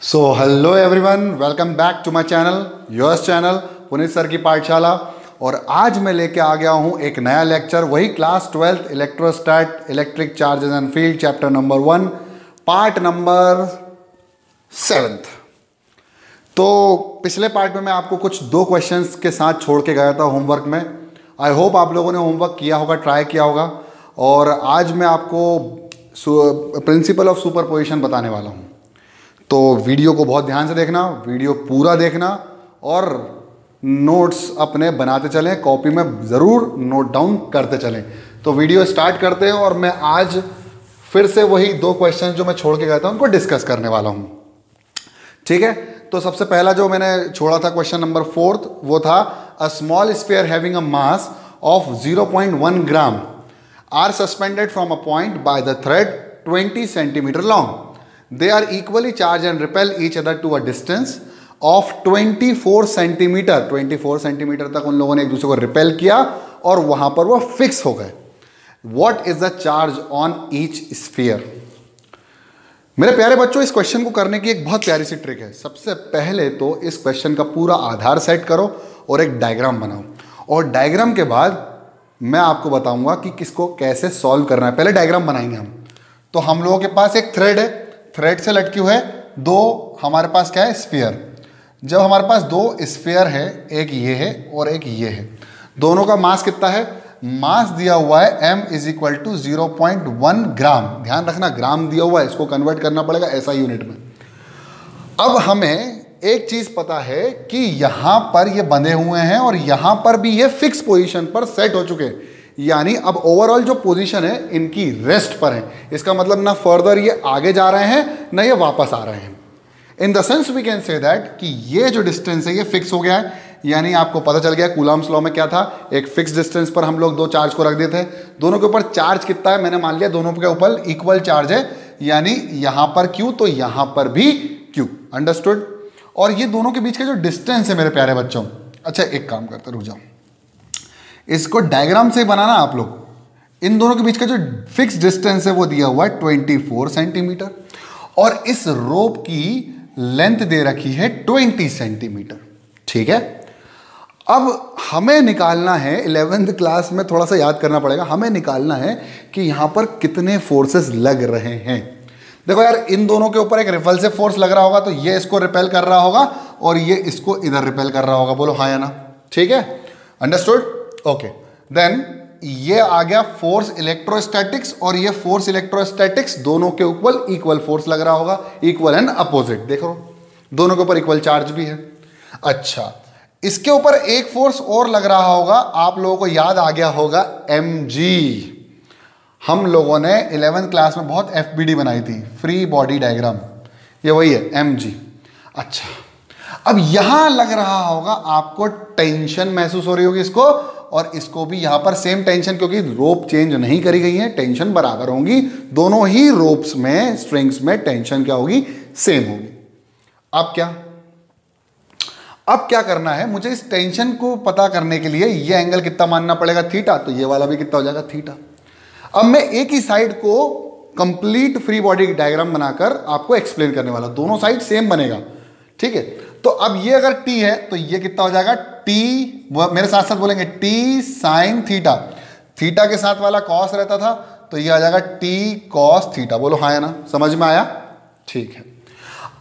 So hello everyone, welcome back to my channel, yours channel Puneet sir की पाठशाला। और आज मैं लेके आ गया हूँ एक नया लेक्चर, वही class 12 electrostat electric charges and field chapter number 1 part number 7। तो पिछले पार्ट में मैं आपको कुछ 2 क्वेश्चंस के साथ छोड़ के गया था होमवर्क में। आई होप आप लोगों ने होमवर्क किया होगा, ट्राई किया होगा। और आज मैं आपको प्रिंसिपल ऑफ सुपरपोजिशन बताने वाला हूँ। तो वीडियो को बहुत ध्यान से देखना, वीडियो पूरा देखना और नोट्स अपने बनाते चलें, कॉपी में ज़रूर नोट डाउन करते चलें। तो वीडियो स्टार्ट करते हैं और मैं आज फिर से वही 2 क्वेश्चन जो मैं छोड़ के गया था उनको डिस्कस करने वाला हूँ। ठीक है, तो सबसे पहला जो मैंने छोड़ा था क्वेश्चन नंबर 4 वो था a small sphere having a mass of 0.1 gram are suspended from a point by the thread 20 centimetre long. They are equally charged and repel each other to a distance of 24 centimetre. 24 centimetre तक उन लोगों ने एक दूसरे को repel किया और वहां पर वो फिक्स हो गए। What is the charge on each sphere? मेरे प्यारे बच्चों, इस क्वेश्चन को करने की एक बहुत प्यारी सी ट्रिक है। सबसे पहले तो इस क्वेश्चन का पूरा आधार सेट करो और एक डायग्राम बनाओ, और डायग्राम के बाद मैं आपको बताऊंगा कि किसको कैसे सॉल्व करना है। पहले डायग्राम बनाएंगे हम। तो हम लोगों के पास एक थ्रेड है, थ्रेड से लटकी हुए 2 हमारे पास क्या है, स्फीयर। जब हमारे पास 2 स्फीयर है, एक ये है और एक ये है, दोनों का मास कितना है? मास दिया हुआ है m इज इक्वल टू 0.1 ग्राम। ध्यान रखना, ग्राम दिया हुआ है, इसको कन्वर्ट करना पड़ेगा ऐसा यूनिट में। अब हमें एक चीज पता है कि यहां पर ये बंधे हुए हैं और यहां पर भी ये फिक्स पोजीशन पर सेट हो चुके हैं। यानी अब ओवरऑल जो पोजीशन है इनकी रेस्ट पर है। इसका मतलब ना फर्दर ये आगे जा रहे हैं ना ये वापस आ रहे हैं। In the sense we can say that कि ये जो डिस्टेंस है ये फिक्स हो गया है। यानी आपको पता चल गया कूलम्ब्स लॉ में क्या था, एक फिक्स डिस्टेंस पर हम लोग 2 चार्ज को रख देते हैं। दोनों के ऊपर चार्ज कितना है मैंने मान लिया, दोनों के ऊपर इक्वल चार्ज है। यानी यहां पर Q तो यहां पर भी Q। अंडरस्टूड? और ये दोनों के बीच का जो डिस्टेंस है मेरे प्यारे बच्चों, अच्छा एक काम करते, रुक जाओ, इसको डायग्राम से बनाना आप लोग। इन दोनों के बीच का जो फिक्स डिस्टेंस है वो दिया हुआ है 24 सेंटीमीटर और इस रोप की लेंथ दे रखी है 20 सेंटीमीटर। ठीक है, अब हमें निकालना है, 11th क्लास में थोड़ा सा याद करना पड़ेगा, हमें निकालना है कि यहां पर कितने फोर्सेस लग रहे हैं। देखो यार, इन दोनों के ऊपर एक रिपल्सिव फोर्स लग रहा होगा, तो ये इसको रिपेल कर रहा होगा और ये इसको इधर रिपेल कर रहा होगा। बोलो हाँ या ना? ठीक है, अंडरस्टूड? ओके, देन ये आ गया फोर्स इलेक्ट्रोस्टैटिक्स, और ये फोर्स इलेक्ट्रोस्टैटिक्स दोनों के ऊपर इक्वल फोर्स लग रहा होगा, इक्वल एंड अपोजिट। देखो दोनों के ऊपर इक्वल चार्ज भी है। अच्छा, इसके ऊपर एक फोर्स और लग रहा होगा, आप लोगों को याद आ गया होगा mg। हम लोगों ने 11th क्लास में बहुत FBD बनाई थी, फ्री बॉडी डायग्राम, ये वही है mg। अच्छा, अब यहां लग रहा होगा आपको टेंशन महसूस हो रही होगी इसको, और इसको भी यहां पर सेम टेंशन, क्योंकि रोप चेंज नहीं करी गई है, टेंशन बराबर होंगी। दोनों ही रोप्स में, स्ट्रिंग्स में टेंशन क्या होगी? सेम होगी। अब क्या करना है मुझे? इस टेंशन को पता करने के लिए ये एंगल कितना मानना पड़ेगा? थीटा। तो ये वाला भी कितना हो जाएगा? थीटा। अब मैं एक ही साइड को कंप्लीट फ्री बॉडी डायग्राम बनाकर आपको एक्सप्लेन करने वाला, दोनों साइड सेम बनेगा। ठीक है, तो अब ये अगर t है तो ये कितना हो जाएगा? t, मेरे साथ साथ बोलेंगे, t साइन थीटा। थीटा के साथ वाला कॉस रहता था, तो ये आ जाएगा t कॉस थीटा। बोलो हाँ या ना? समझ में आया? ठीक है,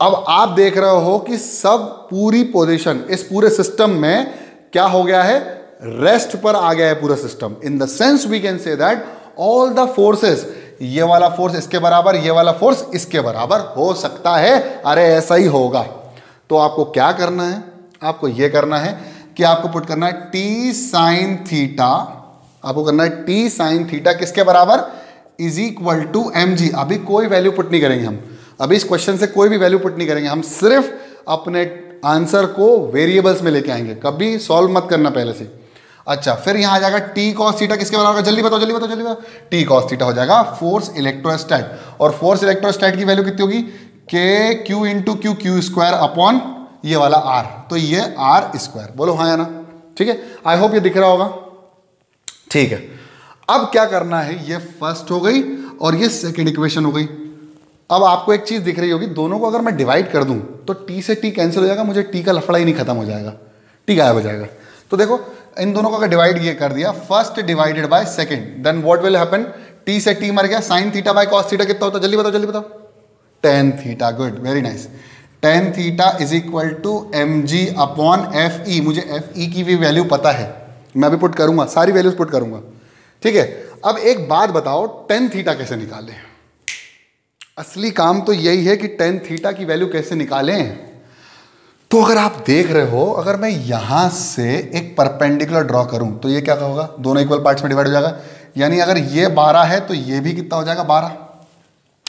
अब आप देख रहे हो कि सब पूरी पोजीशन इस पूरे सिस्टम में क्या हो गया है? रेस्ट पर आ गया है पूरा system. In the sense we can say that all the forces, ये वाला फोर्स इसके बराबर, ये वाला फोर्स इसके बराबर हो सकता है। अरे ऐसा ही होगा। तो आपको क्या करना है? आपको यह करना है कि आपको पुट करना है t साइन थीटा। आपको करना है t साइन थीटा किसके बराबर? Is equal to mg। अभी कोई वैल्यू पुट नहीं करेंगे हम, अभी इस क्वेश्चन से कोई भी वैल्यू पुट नहीं करेंगे, हम सिर्फ अपने आंसर को वेरिएबल्स में लेके आएंगे। कभी सॉल्व मत करना पहले से। अच्छा, फिर यहां आ जाएगा t cos थीटा किसके बराबर? जल्दी बताओ जल्दी बताओ जल्दी बताओ। t cos थीटा हो जाएगा फोर्स इलेक्ट्रोस्टैट, और फोर्स इलेक्ट्रोस्टैट की वैल्यू कितनी होगी? k q into Q, Q square upon ये वाला r, तो ये r स्क्वायर। बोलो हाँ या ना? ठीक है, आई होप ये दिख रहा होगा। ठीक है, अब क्या करना है? ये फर्स्ट हो गई और ये सेकेंड इक्वेशन हो गई। अब आपको एक चीज़ दिख रही होगी, दोनों को अगर मैं डिवाइड कर दूं तो टी से टी कैंसिल हो जाएगा, मुझे टी का लफड़ा ही नहीं खत्म हो जाएगा, टी गायब हो जाएगा। तो देखो इन दोनों को अगर डिवाइड ये कर दिया, first divided by second, then what will happen, T से टी मर गया, sine theta by cos theta कितना होता है, जल्दी बताओ जल्दी बताओ, tan theta. Good, very nice. Tan theta is equal to m g upon F E. मुझे एफ ई की भी वैल्यू पता है, मैं अभी पुट करूंगा, सारी वैल्यूज पुट करूंगा, ठीक है। अब एक बात बताओ, टेन थीटा कैसे निकालें? असली काम तो यही है कि टेन थीटा की वैल्यू कैसे निकालें। तो अगर आप देख रहे हो, अगर मैं यहां से एक परपेंडिकुलर ड्रॉ करूं तो ये क्या होगा, दोनों इक्वल पार्ट्स में डिवाइड हो जाएगा, यानी अगर ये 12 है तो ये भी कितना हो जाएगा 12,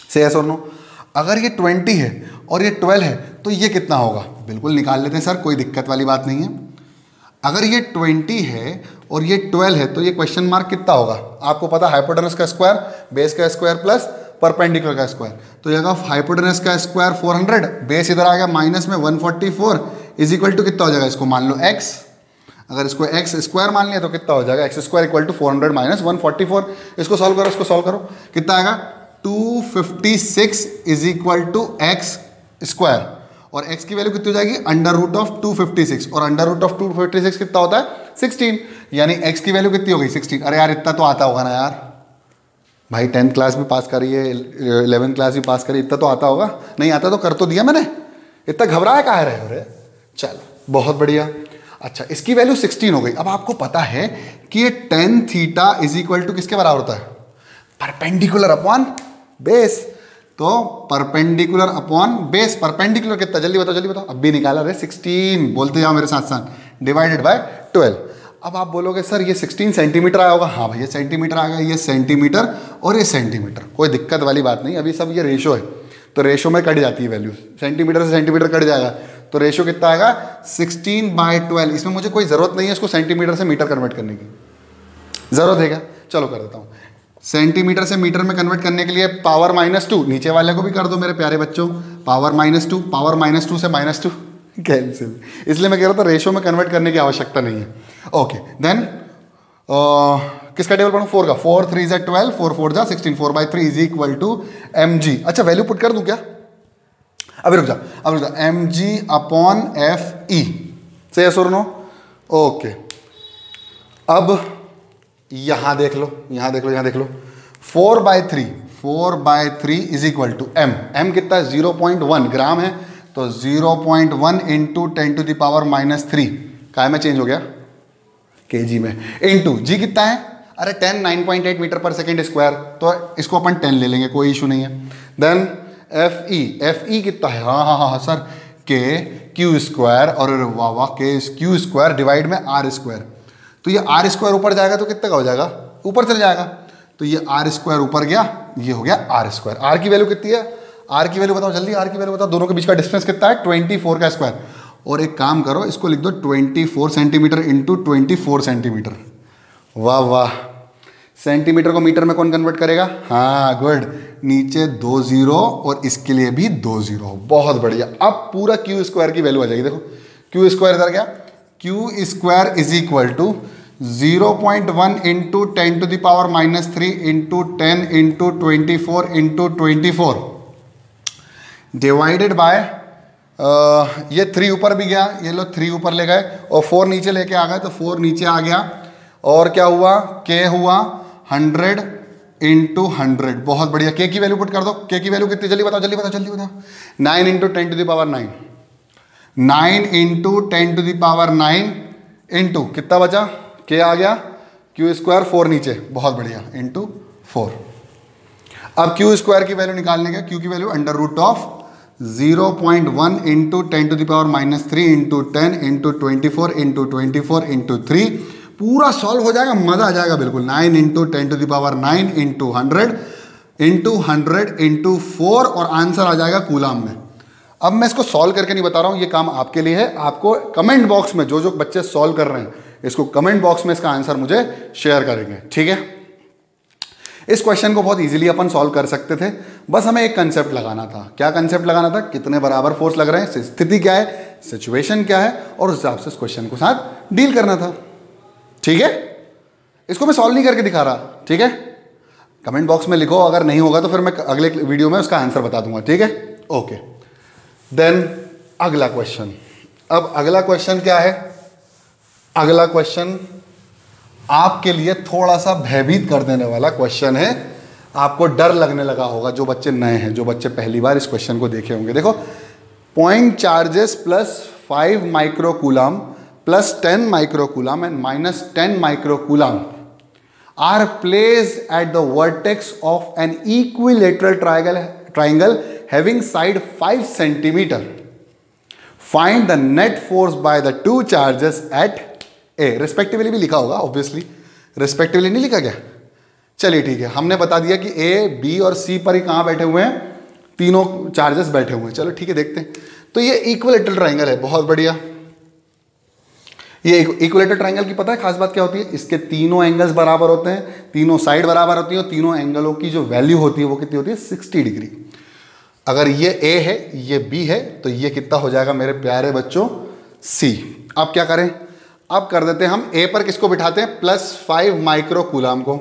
से यस और नो। अगर ये 20 है और ये 12 है तो ये कितना होगा, बिल्कुल निकाल लेते हैं सर, कोई दिक्कत वाली बात नहीं है। अगर ये 20 है और ये 12 है तो ये क्वेश्चन मार्क कितना होगा, आपको पता, हाइपोटेनस का स्क्वायर, बेस का स्क्वायर प्लस परपेंडिकुलर का स्क्वायर। तो ये हाइपोटेनस का स्क्वायर 400, बेस इधर आ गया माइनस में 144 इज इक्वल टू कितना हो जाएगा, इसको मान लो x, अगर इसको x स्क्वायर मान लिया तो कितना हो जाएगा, x square equal to 400 minus 144। इसको सॉल्व करो, इसको सॉल्व करो, कितना आएगा 256 is equal to x square, और x की वैल्यू कितनी हो जाएगी, अंडर रूट ऑफ 256, और अंडर रूट ऑफ 256 कितना होता है 16, यानी x की वैल्यू कितनी हो गई 16। अरे यार इतना तो आता होगा ना यार, भाई 10th क्लास भी पास करी है, 11th क्लास भी पास करी, इतना तो आता होगा, नहीं आता तो कर तो दिया मैंने, इतना घबराया काहे रहे हो रे। चलो बहुत बढ़िया। अच्छा इसकी वैल्यू 16 हो गई। अब आपको पता है कि ये tan theta is equal to किसके बराबर होता है, परपेंडिकुलर अपॉन बेस। तो परपेंडिकुलर अपॉन बेस, परपेंडिकुलर कितना, जल्दी बताओ जल्दी बताओ, अब भी निकाला रे 16, बोलते जाओ मेरे साथ साथ, डिवाइडेड बाय 12। अब आप बोलोगे सर ये 16 सेंटीमीटर आया होगा, हाँ भैया सेंटीमीटर आ गया, ये सेंटीमीटर और ये सेंटीमीटर, कोई दिक्कत वाली बात नहीं, अभी सब ये रेशो है तो रेशो में कट जाती है वैल्यू, सेंटीमीटर से सेंटीमीटर कट जाएगा, तो रेशो कितना आएगा 16/12। इसमें मुझे कोई ज़रूरत नहीं है इसको सेंटीमीटर से मीटर कन्वर्ट करने की, ज़रूरत है क्या, चलो कर देता हूँ। सेंटीमीटर से मीटर में कन्वर्ट करने के लिए पावर -2, नीचे वाले को भी कर दो मेरे प्यारे बच्चों, पावर -2, पावर -2 से -2 कैंसिल, इसलिए मैं कह रहा था रेशो में कन्वर्ट करने की आवश्यकता नहीं है। ओके देन किसका टेबल पढ़ूँ, 4 का, 4 3 ज़ा 12, 4 4 ज़ा 16, 4/3 इज इक्वल टू mg। अच्छा वैल्यू पुट कर दूं क्या, अभी रुक जा, mg अपॉन एफ ई, से यस और नो। ओके अब यहां देख लो, यहां देख लो, यहां देख लो, 4/3 इज इक्वल टू m कितना है 0.1 ग्राम है, तो 0.1 इंटू 10⁻³ काय में चेंज हो गया, kg में, इंटू जी कितना है, अरे 10 9.8 मीटर पर सेकेंड स्क्वायर, तो इसको अपन 10 ले लेंगे, कोई इशू नहीं है। देन एफ ई कितना है, हाँ सर, के क्यू स्क्वायर, और वाह वाह के क्यू स्क्वायर डिवाइड में आर स्क्वायर, तो ये आर स्क्वायर ऊपर जाएगा तो कितना का हो जाएगा, ऊपर चल जाएगा, तो ये आर स्क्वायर ऊपर गया, ये हो गया आर स्क्वायर। आर की वैल्यू कितनी है, आर की वैल्यू बताओ जल्दी, आर की वैल्यू बताओ, दोनों के बीच का डिस्टेंस कितना है 24 का स्क्वायर, और एक काम करो इसको लिख दो 24 सेंटीमीटर इंटू 24 सेंटीमीटर। वाह वाह, सेंटीमीटर को मीटर में कौन कन्वर्ट करेगा, हाँ गुड, नीचे 2 0 और इसके लिए भी 2 0, बहुत बढ़िया। अब पूरा क्यू स्क्वायर की वैल्यू आ जाएगी, देखो क्यू स्क्वायर इधर गया, Q square is equal to 0.1 into 10⁻³ into 10 into 24 into 24 divided by, ये 3 ऊपर भी गया, ये लो 3 ऊपर ले गए और 4 नीचे लेके आ गए, तो 4 नीचे आ गया, और क्या हुआ, के हुआ 100 इंटू 100, बहुत बढ़िया। के की वैल्यू पुट कर दो, के की वैल्यू कितनी, जल्दी बताओ जल्दी बताओ जल्दी बताओ, 9 इंटू 10⁻⁹, 9 इंटू 10⁹ इंटू कितना बचा, के आ गया, क्यू स्क्वायर 4 नीचे, बहुत बढ़िया, इंटू 4। अब क्यू स्क्वायर की वैल्यू निकालने का, क्यू की value under root of 0.1 into 10⁻³ into 10 into 24 into 24 into 3, पूरा सॉल्व हो जाएगा, मजा आ जाएगा बिल्कुल। 9 इंटू 10⁹ इंटू 100 इंटू 100 इंटू 4, और आंसर आ जाएगा कूलाम में। अब मैं इसको सॉल्व करके नहीं बता रहा हूँ, ये काम आपके लिए है, आपको कमेंट बॉक्स में जो बच्चे सॉल्व कर रहे हैं इसको कमेंट बॉक्स में इसका आंसर मुझे शेयर करेंगे, ठीक है। इस क्वेश्चन को बहुत इजीली अपन सॉल्व कर सकते थे, बस हमें एक कंसेप्ट लगाना था। क्या कंसेप्ट लगाना था, कितने बराबर फोर्स लग रहे हैं, स्थिति क्या है, सिचुएशन क्या है, और उस हिसाब से इस क्वेश्चन को साथ डील करना था, ठीक है। इसको मैं सॉल्व नहीं करके दिखा रहा, ठीक है। कमेंट बॉक्स में लिखो, अगर नहीं होगा तो फिर मैं अगले वीडियो में उसका आंसर बता दूंगा, ठीक है। ओके, देन अगला क्वेश्चन। अब अगला क्वेश्चन क्या है? अगला क्वेश्चन आपके लिए थोड़ा सा भयभीत कर देने वाला क्वेश्चन है। आपको डर लगने लगा होगा, जो बच्चे नए हैं, जो बच्चे पहली बार इस क्वेश्चन को देखे होंगे। देखो, point charges plus 5 microcoulomb plus 10 microcoulomb and minus 10 microcoulomb are placed at the vertex of an equilateral triangle having side 5 centimeter. Find the net force by the two charges at A. Respectively भी लिखा होगा, obviously. Respectively नहीं लिखा क्या? चलिए ठीक है, हमने बता दिया कि A, B और C पर ही कहाँ बैठे हुए हैं? तीनों चार्जेस बैठे हुए हैं। चलो ठीक है, देखते हैं। तो ये इक्विलेटरल ट्राइंगल है, बहुत बढ़िया। ये इक्विलेटरल ट्राइंगल की पता है खास बात क्या होती है? इसके तीनों एंगल्स बराबर होते हैं, तीनों साइड बराबर होती है, और तीनों एंगलों की जो वैल्यू होती है वो कितनी होती है? 60 डिग्री। अगर ये A है, ये B है, तो ये कितना हो जाएगा मेरे प्यारे बच्चों? C। अब क्या करें? अब कर देते हैं हम A पर किसको बिठाते हैं? प्लस 5 माइक्रोकूलम को,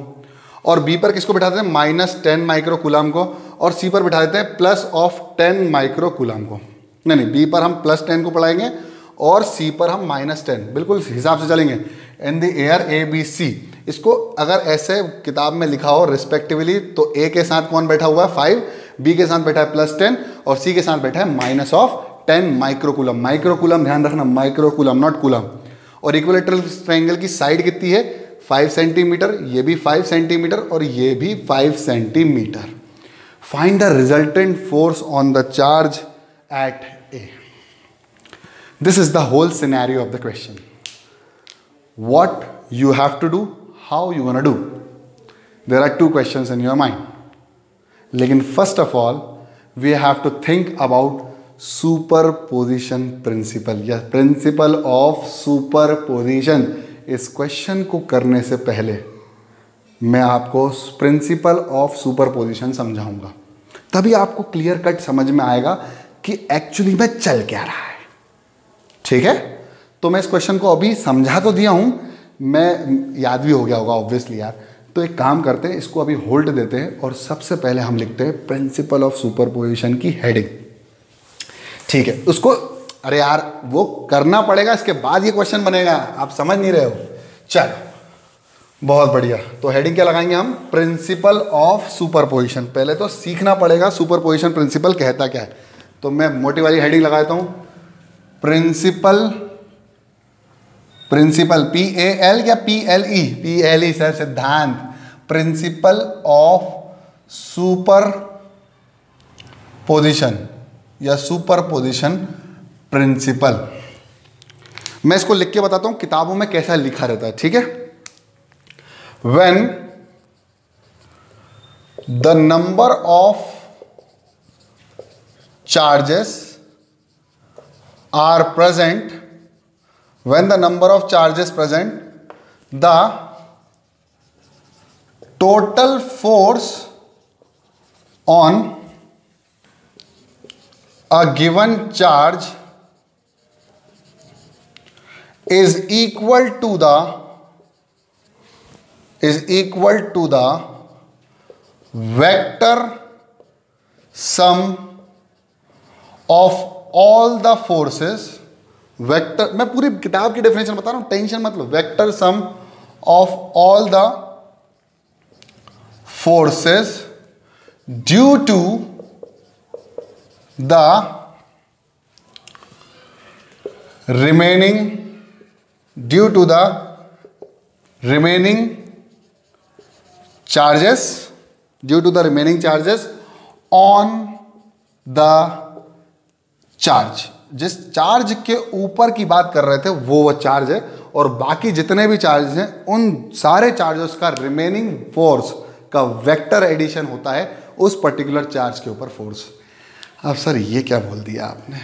और B पर किसको बिठाते हैं? माइनस 10 माइक्रोकूलम को, और C पर बिठा देते हैं प्लस ऑफ 10 माइक्रोकूलम को। नहीं, B पर हम प्लस 10 को पढ़ाएंगे और C पर हम माइनस 10, बिल्कुल हिसाब से चलेंगे। इन द एयर ABC, इसको अगर ऐसे किताब में लिखा हो रिस्पेक्टिवली, तो A के साथ कौन बैठा हुआ है? 5, B के साथ बैठा है प्लस 10, और C के साथ बैठा है माइनस ऑफ 10 माइक्रोकूलम। माइक्रोकूलम ध्यान रखना, माइक्रोकूलम नॉट कूलम। और इक्विलेटरल ट्रायंगल की साइड कितनी है? 5 सेंटीमीटर, ये भी 5 सेंटीमीटर और ये भी 5 centimetre. Find the resultant force on the charge at A. This is the whole scenario of the question. What you have to do, how you gonna do. There are two questions in your mind. लेकिन first of all, we have to think about superposition principle या principle of superposition. इस question को करने से पहले मैं आपको principle of superposition समझाऊंगा, तभी आपको क्लियर कट समझ में आएगा कि एक्चुअली में चल क्या रहा है। ठीक है, तो मैं इस क्वेश्चन को अभी समझा तो दिया हूं, मैं याद भी हो गया होगा ऑब्वियसली यार। तो एक काम करते हैं, इसको अभी होल्ड देते हैं और सबसे पहले हम लिखते हैं प्रिंसिपल ऑफ सुपरपोजिशन की हेडिंग। ठीक है, उसको अरे यार वो करना पड़ेगा, इसके बाद ये क्वेश्चन बनेगा, आप समझ नहीं रहे हो। चलो बहुत बढ़िया, तो हेडिंग क्या लगाएंगे हम? Principle of superposition. पहले तो सीखना पड़ेगा सुपरपोजिशन प्रिंसिपल कहता क्या है। तो मैं मोटी वाली हेडिंग लगाता हूं, प्रिंसिपल PAL या PLE? PLE सर, सिद्धांत। प्रिंसिपल ऑफ सुपर पोजिशन या सुपरपोजिशन प्रिंसिपल। मैं इसको लिख के बताता हूं किताबों में कैसा लिखा रहता है, ठीक है। When the number of charges are present, when the number of charges present, the total force on a given charge is equal to the vector sum of all the forces. Vector, मैं पूरी किताब की definition बता रहा हूं, tension मत लो। Vector sum of all the forces due to the remaining charges on the charge. जिस चार्ज के ऊपर की बात कर रहे थे वो चार्ज है, और बाकी जितने भी चार्जेस हैं उन सारे चार्जेस का रिमेनिंग फोर्स का वेक्टर एडिशन होता है उस पर्टिकुलर चार्ज के ऊपर फोर्स। अब सर ये क्या बोल दिया आपने,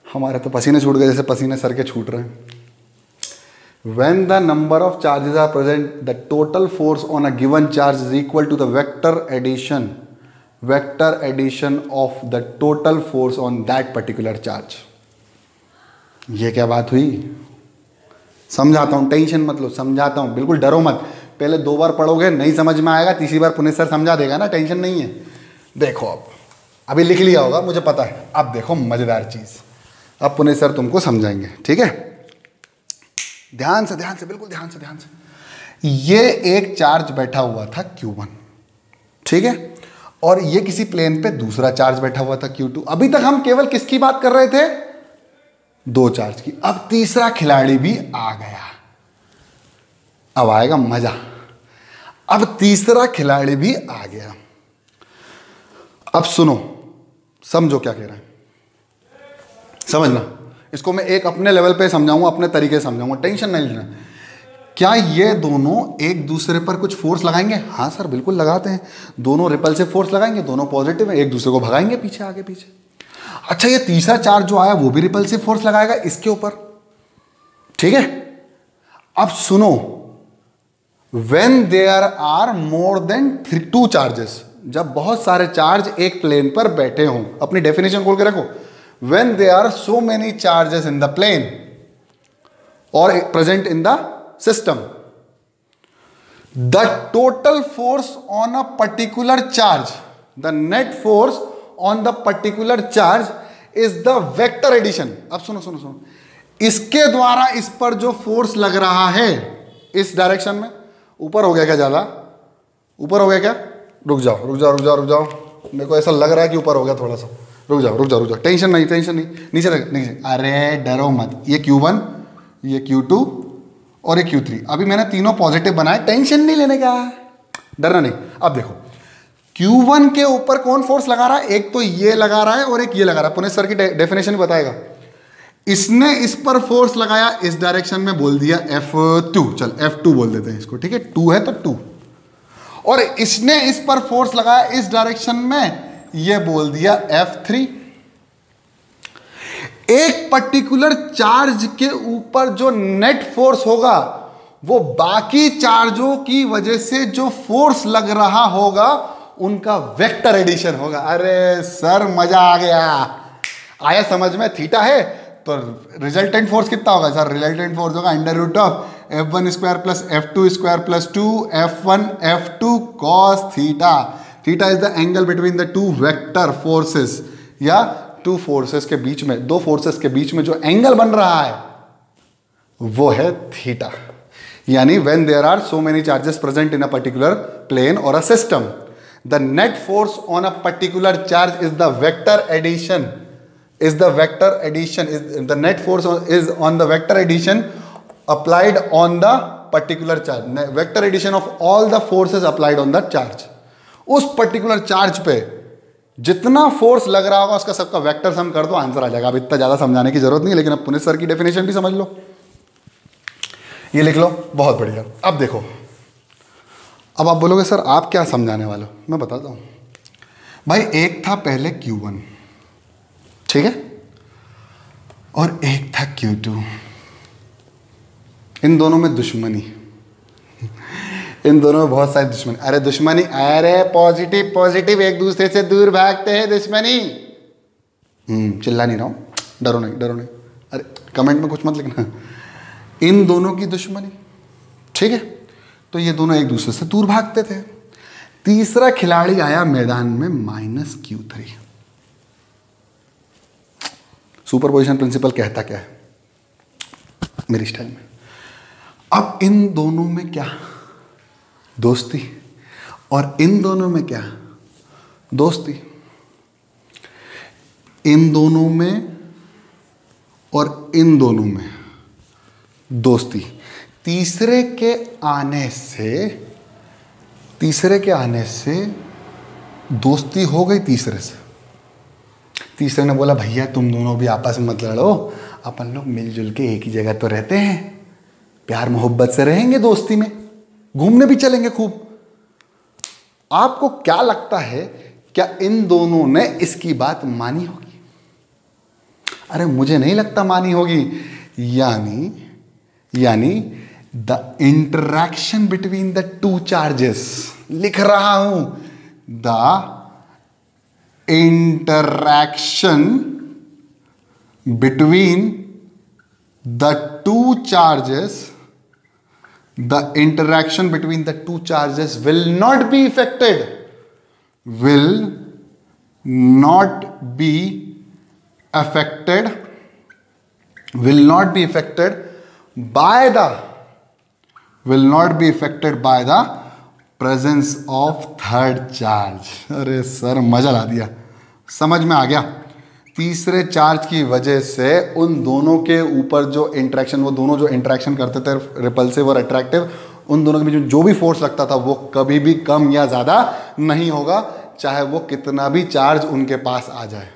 हमारे तो पसीने छूट गए जैसे पसीने सर के छूट रहे हैं। When the number of charges are present, the total force on a given charge is equal to the vector addition of the total force on that particular charge। ये क्या बात हुई? समझाता हूं, टेंशन मत लो, समझाता हूं, बिल्कुल डरो मत, पहले 2 बार पढ़ोगे नहीं समझ में आएगा, तीसरी बार पुनीत सर समझा देगा ना, टेंशन नहीं है। देखो अब अभी लिख लिया होगा मुझे पता है। अब देखो मजेदार चीज, अब पुनीत सर तुमको समझाएंगे, ठीक है। ध्यान से बिल्कुल ध्यान से। ये एक चार्ज बैठा हुआ था Q1, ठीक है, और ये किसी प्लेन पे दूसरा चार्ज बैठा हुआ था Q2। अभी तक हम केवल किसकी बात कर रहे थे? 2 चार्ज की। अब तीसरा खिलाड़ी भी आ गया, अब आएगा मजा। अब तीसरा खिलाड़ी भी आ गया। अब सुनो, समझो क्या कह रहा है, समझना। इसको मैं एक अपने लेवल पे समझाऊंगा, अपने तरीके से समझाऊंगा, टेंशन नहीं लेना। क्या ये दोनों एक दूसरे पर कुछ फोर्स लगाएंगे? हाँ सर बिल्कुल लगाते हैं। दोनों रिपल्सिव फोर्स लगाएंगे, दोनों पॉजिटिव है, एक दूसरे को भगाएंगे पीछे आगे पीछे। अच्छा, ये तीसरा चार्ज जो आया वो भी रिपल्सिव फोर्स लगाएगा इसके ऊपर, ठीक है। अब सुनो, when there are more than 2 charges, जब बहुत सारे चार्ज एक प्लेन पर बैठे हों, अपनी डेफिनेशन खोल के रखो, when there are so many charges in the plane और present in the system, the total force on a particular charge, the net force on the particular charge is the vector addition। अब सुनो, इसके द्वारा इस पर जो force लग रहा है इस डायरेक्शन में, ऊपर हो गया क्या? ज्यादा ऊपर हो गया क्या? रुक जाओ, मेरे को ऐसा लग रहा है कि ऊपर हो गया थोड़ा सा। रुक जाओ, टेंशन नहीं, नीचे। अरे डरो मत, ये Q1, ये Q2 और ये Q3। अभी मैंने तीनों पॉजिटिव बनाए, टेंशन नहीं लेने का, डरना नहीं। अब देखो Q1 के ऊपर कौन फोर्स लगा रहा है? एक तो ये लगा रहा है और एक ये लगा रहा है। पुनीत सर की डेफिनेशन भी बताएगा। इसने इस पर फोर्स लगाया इस डायरेक्शन में, बोल दिया F2, चल F2 बोल देते हैं इसको, ठीक है, 2 है तो 2। और इसने इस पर फोर्स लगाया इस डायरेक्शन में, ये बोल दिया F3। एक पर्टिकुलर चार्ज के ऊपर जो नेट फोर्स होगा वो बाकी चार्जों की वजह से जो फोर्स लग रहा होगा उनका वेक्टर एडिशन होगा। अरे सर मजा आ गया, आया समझ में? थीटा है तो रिजल्टेंट फोर्स कितना होगा सर? रिजल्टेंट फोर्स होगा √F1 square plus F2 square plus 2 F1 F2 cos theta. Theta is the angle between the 2 vector forces, या 2 फोर्सेस के बीच में, 2 फोर्सेस के बीच में जो एंगल बन रहा है वो है थीटा। यानी when there are so many charges present in a particular plane और a system, the net force on a particular charge is the vector addition, the net force is on the vector addition applied on the particular charge, vector addition of all the forces applied on the charge। उस particular charge पे जितना force लग रहा होगा उसका सबका vector sum कर दो, आंसर आ जाएगा। अब इतना ज्यादा समझाने की जरूरत नहीं है, लेकिन अब पुनीत सर की डेफिनेशन भी समझ लो, ये लिख लो, बहुत बढ़िया। अब देखो, अब आप बोलोगे सर आप क्या समझाने वाले हो? मैं बताता हूं भाई। एक था पहले Q1, ठीक है, और एक था Q2। इन दोनों में दुश्मनी, इन दोनों में बहुत सारी दुश्मनी। अरे दुश्मनी, अरे पॉजिटिव एक दूसरे से दूर भागते हैं, दुश्मनी। चिल्ला नहीं रहा हूं, डरो नहीं। अरे कमेंट में कुछ मत लिखना। इन दोनों की दुश्मनी, ठीक है, तो ये दोनों एक दूसरे से दूर भागते थे। तीसरा खिलाड़ी आया मैदान में, -Q3। सुपरपोजिशन प्रिंसिपल कहता क्या है मेरी स्टाइल में? अब इन दोनों में क्या? दोस्ती। और इन दोनों में क्या? दोस्ती। इन दोनों में और इन दोनों में दोस्ती। तीसरे के आने से दोस्ती हो गई तीसरे से। तीसरे ने बोला भैया तुम दोनों भी आपस में मत लड़ो, अपन लोग मिलजुल के एक ही जगह तो रहते हैं, प्यार मोहब्बत से रहेंगे, दोस्ती में घूमने भी चलेंगे खूब। आपको क्या लगता है, क्या इन दोनों ने इसकी बात मानी होगी? अरे मुझे नहीं लगता मानी होगी। यानी the interaction between the 2 charges, लिख रहा हूं, the interaction between the 2 charges the interaction between the two charges will not be affected, will not B affected, will not be affected by the, will not be affected by the presence of third charge। अरे sir मजा ला दिया, समझ में आ गया। तीसरे charge की वजह से उन दोनों के ऊपर जो इंटरेक्शन, वो दोनों जो इंटरेक्शन करते थे रिपल्सिव और अट्रैक्टिव, उन दोनों के बीच में जो भी फोर्स लगता था वो कभी भी कम या ज़्यादा नहीं होगा, चाहे वो कितना भी चार्ज उनके पास आ जाए।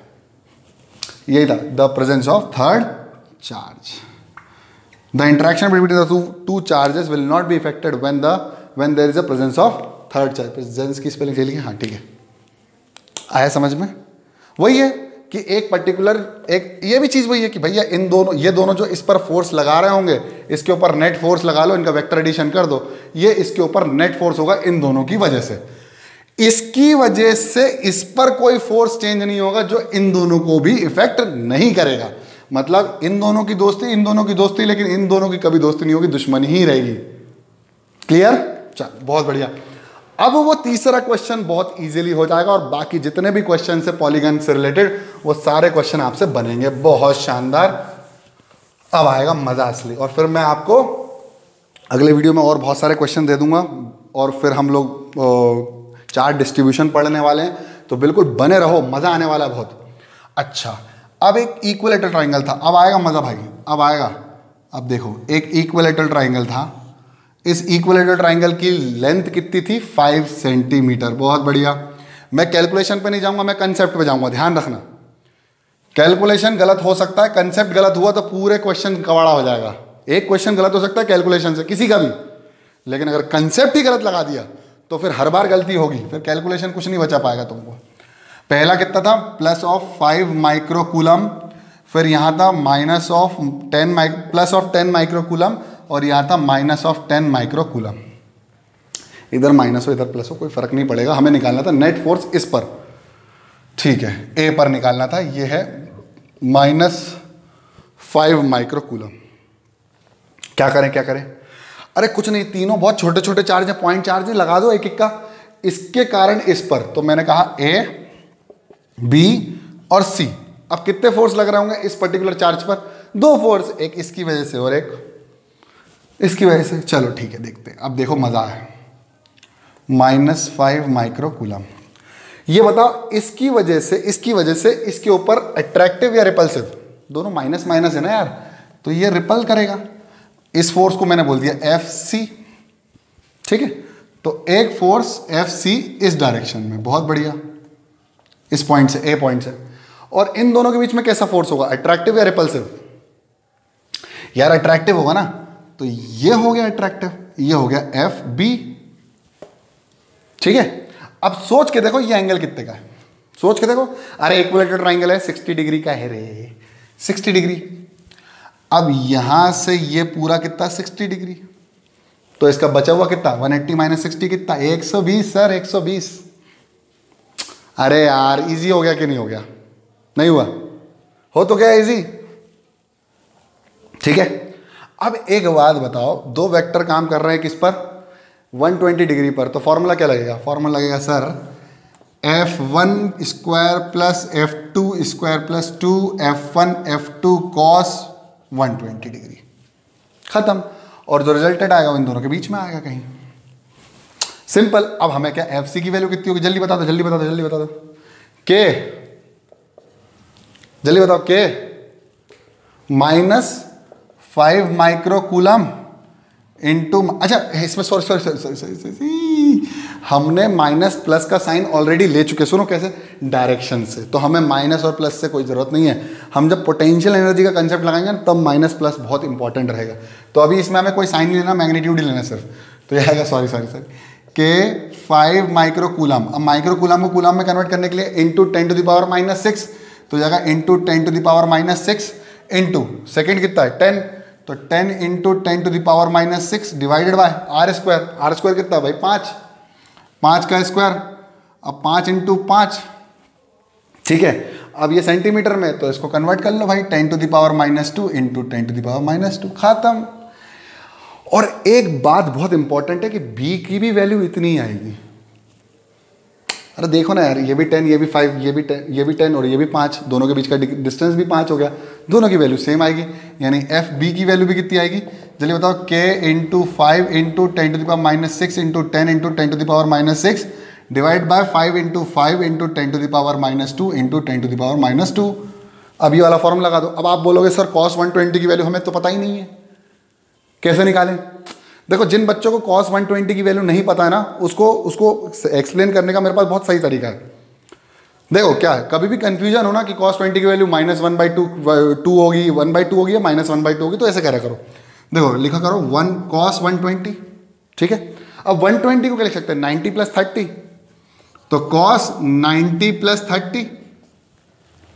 यही था the presence of third charge. The interaction between the two charges will not be affected when there is a presence of third charge. Presence की स्पेलिंग चलिए, हाँ ठीक है, आया समझ में। वही है कि एक पर्टिकुलर, एक ये भी चीज़ वही है कि भैया इन दोनों, ये दोनों जो इस पर फोर्स लगा रहे होंगे, इसके ऊपर नेट फोर्स लगा लो, इनका वेक्टर एडिशन कर दो, ये इसके ऊपर नेट फोर्स होगा इन दोनों की वजह से। इसकी वजह से इस पर कोई फोर्स चेंज नहीं होगा जो इन दोनों को भी इफेक्ट नहीं करेगा। मतलब इन दोनों की दोस्ती, इन दोनों की दोस्ती, लेकिन इन दोनों की कभी दोस्ती नहीं होगी, दुश्मनी ही रहेगी। क्लियर? चल बहुत बढ़िया। अब वो तीसरा क्वेश्चन बहुत इजीली हो जाएगा और बाकी जितने भी क्वेश्चन है पॉलीगन से रिलेटेड वो सारे क्वेश्चन आपसे बनेंगे। बहुत शानदार, अब आएगा मजा असली। और फिर मैं आपको अगले वीडियो में और बहुत सारे क्वेश्चन दे दूंगा और फिर हम लोग चार्ट डिस्ट्रीब्यूशन पढ़ने वाले हैं, तो बिल्कुल बने रहो, मजा आने वाला है बहुत। अच्छा, अब एक इक्विलेटरल ट्राइंगल था, अब आएगा मजा भाई, अब आएगा। अब देखो एक इक्विलेटरल ट्राइंगल था, इस इक्विलेटरल ट्राइंगल की लेंथ कितनी थी? 5 सेंटीमीटर। बहुत बढ़िया। मैं कैलकुलेशन पे नहीं जाऊंगा, मैं कंसेप्ट पे जाऊंगा, ध्यान रखना। कैलकुलेशन गलत हो सकता है, कंसेप्ट गलत हुआ तो पूरे क्वेश्चन कवाड़ा हो जाएगा। एक क्वेश्चन गलत हो सकता है कैलकुलेशन से, किसी का भी, लेकिन अगर कंसेप्ट ही गलत लगा दिया तो फिर हर बार गलती होगी, फिर कैलकुलेशन कुछ नहीं बचा पाएगा तुमको। पहला कितना था? प्लस ऑफ 5 माइक्रोकूलम, फिर यहाँ था minus of 10 plus of 10 microcoulomb, और यहाँ था माइनस ऑफ 10 माइक्रोकूलम। इधर माइनस हो इधर प्लस हो कोई फर्क नहीं पड़ेगा, हमें निकालना था नेट फोर्स इस पर, ठीक है, ए पर निकालना था। ये है -5 माइक्रोकूलम। क्या करें क्या करें? अरे कुछ नहीं, तीनों बहुत छोटे छोटे चार्ज है, पॉइंट चार्ज है, लगा दो एक एक का, इसके कारण इस पर। तो मैंने कहा ए, बी और सी। अब कितने फोर्स लग रहे होंगे इस पर्टिकुलर चार्ज पर? 2 फोर्स, एक इसकी वजह से और एक इसकी वजह से। चलो ठीक है, देखते हैं। अब देखो मजा है, -5 माइक्रोकूलम। ये बताओ इसकी वजह से इसके ऊपर अट्रैक्टिव या रिपल्सिव? दोनों माइनस माइनस है ना यार, तो ये रिपल करेगा। इस फोर्स को मैंने बोल दिया Fc, ठीक है। तो एक फोर्स Fc इस डायरेक्शन में, बहुत बढ़िया, इस पॉइंट से, ए पॉइंट से। और इन दोनों के बीच में कैसा फोर्स होगा? अट्रैक्टिव या रिपल्सिव? यार अट्रैक्टिव होगा ना, तो ये हो गया अट्रैक्टिव, ये हो गया Fb, ठीक है। अब सोच के देखो ये एंगल कितने का है, सोच के देखो। अरे इक्विलेटरल ट्राइंगल है, 60 डिग्री का है रे, 60 डिग्री। अब यहां से ये पूरा कितना? 60 डिग्री। तो इसका बचा हुआ कितना? 180 माइनस 60 कितना? 120 सर, 120। अरे यार इजी हो गया कि नहीं हो गया? नहीं हुआ? हो तो गया इजी, ठीक है। अब एक बात बताओ, 2 वेक्टर काम कर रहे हैं किस पर? 120 डिग्री पर। तो फॉर्मूला क्या लगेगा? फॉर्मूला लगेगा sir F1 square plus F2 square plus 2 F1 F2 cos 120 degree, खत्म। और जो रिजल्टेड आएगा वो इन दोनों के बीच में आएगा कहीं, सिंपल। अब हमें क्या, Fc की वैल्यू कितनी होगी? जल्दी बता दो, जल्दी बता दो, जल्दी बता दो। के, जल्दी बताओ, के -5 माइक्रोकूलम इंटू, अच्छा इसमें सॉरी, हमने माइनस प्लस का साइन ऑलरेडी ले चुके। सुनो कैसे, डायरेक्शन से, तो हमें माइनस और प्लस से कोई ज़रूरत नहीं है। हम जब पोटेंशियल एनर्जी का कंसेप्ट लगाएंगे ना, तब माइनस प्लस बहुत इंपॉर्टेंट रहेगा। तो अभी इसमें हमें कोई साइन नहीं लेना, मैग्नीट्यूड ही लेना सिर्फ। तो यह आएगा, सॉरी सर, के 5 माइक्रोकूलम। अब माइक्रोकूलम को कूलम में कन्वर्ट करने के लिए इंटू 10 टू द पावर -6, तो जाएगा into 10 to the power -6 into second कितना है 10, तो 10 into 10 to the power -6 divided by R square. R square कितना है भाई? 5 का स्क्वायर, अब 5 इंटू 5, ठीक है। अब ये सेंटीमीटर में, तो इसको कन्वर्ट कर लो भाई, 10 to the power -2 into 10 to the power -2, खत्म। और एक बात बहुत इंपॉर्टेंट है कि b की भी वैल्यू इतनी ही आएगी। अरे देखो ना यार, ये भी 10, ये भी 5, ये भी 10, ये भी 10 और ये भी 5, दोनों के बीच का डिस्टेंस भी 5 हो गया, दोनों की वैल्यू सेम आएगी। यानी एफ बी की वैल्यू भी कितनी आएगी, चलिए बताओ, k into 5 into 10 to the power -6 into 10 into 10 to the power -6 divide by 5 into 5 into 10 to the power -2 into 10 to the power -2। अब ये वाला फॉर्मूला लगा दो। अब आप बोलोगे सर cos 120 की वैल्यू हमें तो पता ही नहीं है, कैसे निकालें? देखो, जिन बच्चों को cos 120 की वैल्यू नहीं पता है ना, उसको एक्सप्लेन करने का मेरे पास बहुत सही तरीका है। देखो क्या है, कभी भी कंफ्यूजन हो ना कि cos 20 की वैल्यू -1/2 होगी, 1/2 होगी या -1/2 होगी, तो ऐसे करा करो। देखो लिखा करो 1 cos 120, ठीक है। अब 120 को क्या लिख सकते हैं, 90 + 30, तो cos 90 + 30,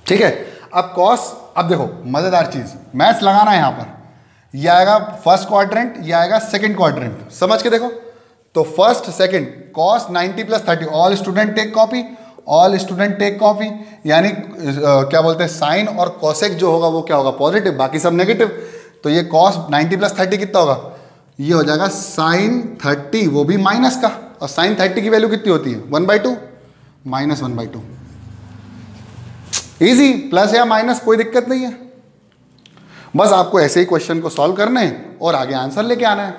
ठीक है। अब cos, अब देखो मजेदार चीज, मैथ्स लगाना है यहां पर, ये आएगा फर्स्ट क्वाड्रेंट, ये आएगा सेकंड क्वाड्रेंट, समझ के देखो। तो first second cos 90 + 30, all student take copy, all student take copy, यानी क्या बोलते हैं, साइन और कोसेक जो होगा वो क्या होगा, पॉजिटिव, बाकी सब नेगेटिव। तो ये cos 90 + 30 कितना होगा, ये हो जाएगा sin 30, वो भी माइनस का, और sin 30 की वैल्यू कितनी होती है, 1/2 -1/2। इजी, प्लस या माइनस कोई दिक्कत नहीं है, बस आपको ऐसे ही क्वेश्चन को सॉल्व करना है और आगे आंसर लेके आना है।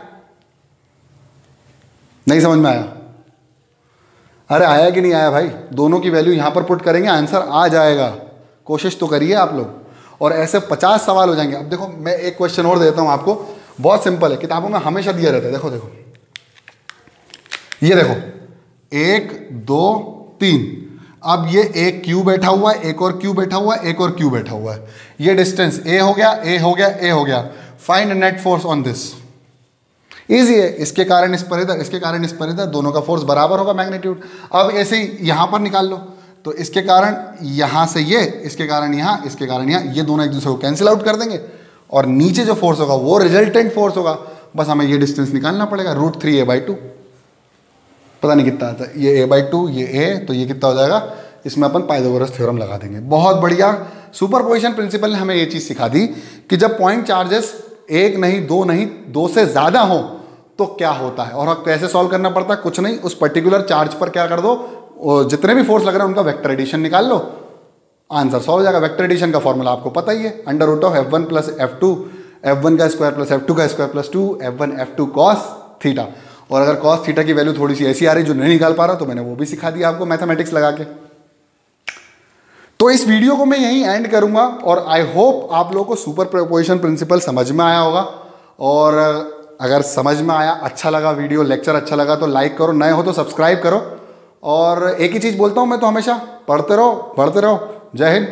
नहीं समझ में आया? अरे आया कि नहीं आया भाई, दोनों की वैल्यू यहां पर पुट करेंगे, आंसर आ जाएगा, कोशिश तो करिए आप लोग। और ऐसे 50 सवाल हो जाएंगे। अब देखो मैं एक क्वेश्चन और देता हूं आपको, बहुत सिंपल है, किताबों में हमेशा दिया रहता है। देखो देखो, ये देखो 1 2 3, अब ये एक क्यू बैठा हुआ है, एक और क्यू बैठा हुआ है, एक और क्यू बैठा हुआ है, ये डिस्टेंस ए हो गया, ए हो गया, ए हो गया। Find net force on this. Easy है, इसके कारण इस पर इधर, इसके कारण इस पर इधर, दोनों का फोर्स बराबर होगा मैग्नीट्यूड। अब ऐसे ही यहां पर निकाल लो, तो इसके कारण यहां से ये, इसके कारण यहां, इसके कारण यहां, ये दोनों एक दूसरे को कैंसिल आउट कर देंगे, और नीचे जो फोर्स होगा वो रिजल्टेंट फोर्स होगा। बस हमें ये डिस्टेंस निकालना पड़ेगा, √3a/2, पता नहीं कितना आता है, ये a/2, ये a, तो ये कितना हो जाएगा, इसमें अपन पाइथागोरस थ्योरम लगा देंगे। बहुत बढ़िया। सुपरपोजिशन प्रिंसिपल ने हमें ये चीज सिखा दी कि जब पॉइंट चार्जेस एक नहीं, दो नहीं, दो से ज्यादा हो तो क्या होता है, और कैसे सॉल्व करना पड़ता है, कुछ नहीं, उस पर्टिकुलर चार्ज पर क्या कर दो, जितने भी फोर्स लग रहे हैं उनका वेक्टर एडिशन निकाल लो, आंसर सॉल्व हो जाएगा। वेक्टर एडिशन का फॉर्मूला आपको पता ही है, √F1 + F2, F1 का स्क्वायर + F2 का square + 2 F1 F2 cos theta. और अगर cos थीटा की वैल्यू थोड़ी सी ऐसी आ रही जो नहीं निकाल पा रहा, तो मैंने वो भी सिखा दिया आपको मैथमेटिक्स लगा के। तो इस वीडियो को मैं यहीं एंड करूंगा, और आई होप आप लोगों को सुपरपोजिशन प्रिंसिपल समझ में आया होगा। और अगर समझ में आया, अच्छा लगा वीडियो, लेक्चर अच्छा लगा तो लाइक करो, नए हो तो सब्सक्राइब करो। और एक ही चीज़ बोलता हूं मैं तो हमेशा, पढ़ते रहो, पढ़ते रहो। जय हिंद।